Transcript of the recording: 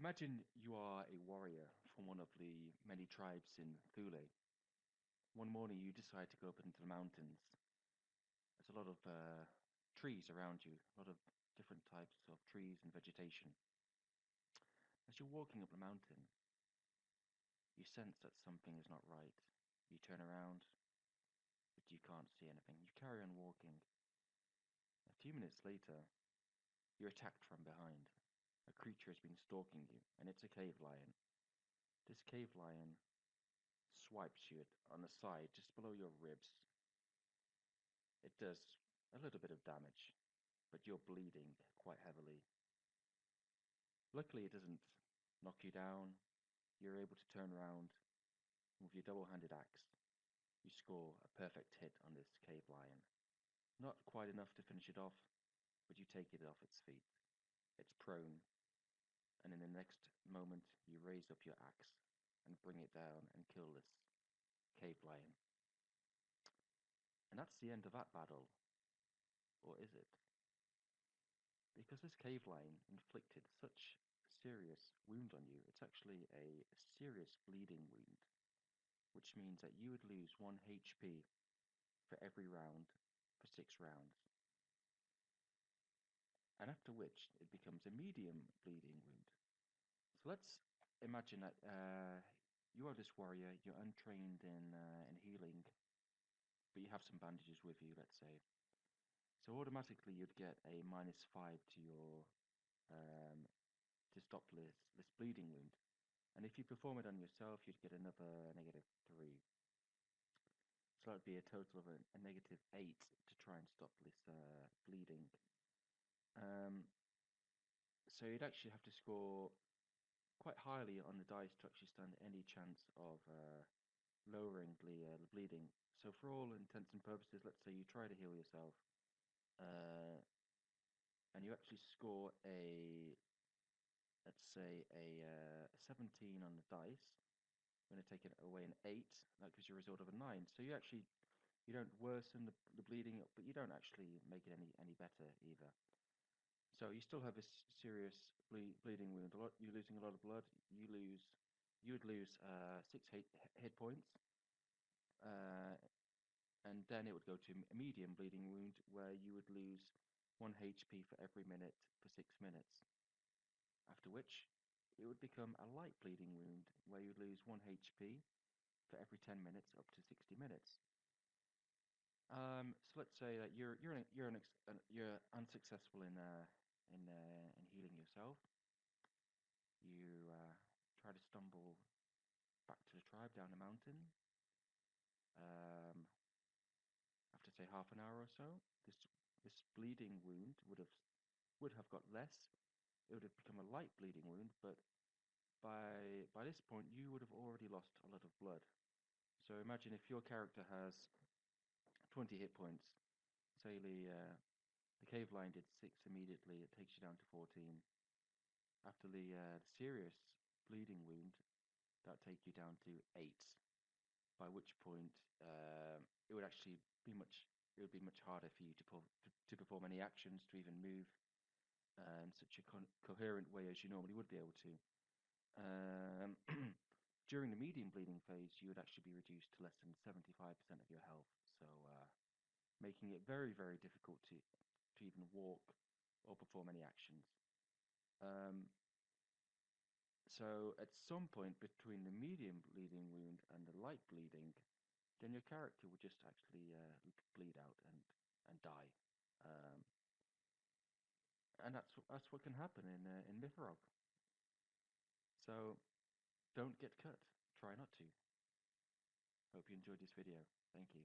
Imagine you are a warrior from one of the many tribes in Thule. One morning you decide to go up into the mountains. There's a lot of trees around you, a lot of different types of trees and vegetation. As you're walking up the mountain, you sense that something is not right. You turn around, but you can't see anything. You carry on walking. A few minutes later, you're attacked from behind. A creature has been stalking you, and it's a cave lion. This cave lion swipes you on the side just below your ribs. It does a little bit of damage, but you're bleeding quite heavily. Luckily, it doesn't knock you down. You're able to turn around, and with your double-handed axe, you score a perfect hit on this cave lion. Not quite enough to finish it off, but you take it off its feet. It's prone, and in the next moment, you raise up your axe and bring it down and kill this cave lion. And that's the end of that battle. Or is it? Because this cave lion inflicted such serious wound on you, it's actually a serious bleeding wound, which means that you would lose 1 HP for every round for 6 rounds. And after which it becomes a medium bleeding wound. So let's imagine that you are this warrior, you're untrained in healing, but you have some bandages with you, let's say. So automatically you'd get a -5 to your um, to stop this bleeding wound. And if you perform it on yourself, you'd get another -3. So that would be a total of a -8 to try and stop this bleeding. Um, so you'd actually have to score quite highly on the dice to actually stand any chance of lowering the bleeding. So for all intents and purposes, let's say you try to heal yourself, uh, and you actually score let's say a 17 on the dice. I'm going to take it away an 8. That gives you a result of a 9. So you don't worsen the bleeding, but you don't actually make it any better either. So you still have a serious bleeding wound. You're losing a lot of blood. You would lose 6 hit points, uh, and then it would go to a medium bleeding wound where you would lose 1 HP for every minute for 6 minutes. After which, it would become a light bleeding wound where you would lose 1 HP for every 10 minutes up to 60 minutes. So let's say that you're unsuccessful in healing yourself. You try to stumble back to the tribe down the mountain. Um, After say half an hour or so, this bleeding wound would have got less. It would have become a light bleeding wound, but by this point you would have already lost a lot of blood. So imagine if your character has 20 hit points. Say the cave lion did 6 immediately. It takes you down to 14. After the serious bleeding wound, that take you down to 8. By which point it would actually be much harder for you to perform any actions, to even move in such a coherent way as you normally would be able to. Um, during the medium bleeding phase, you would actually be reduced to less than 75% of your health, so making it very, very difficult to even walk or perform any actions. Um, so at some point between the medium bleeding wound and the light bleeding, then your character would just actually bleed out and die. Um, and that's what can happen in MYFAROG. So don't get cut. Try not to. Hope you enjoyed this video. Thank you.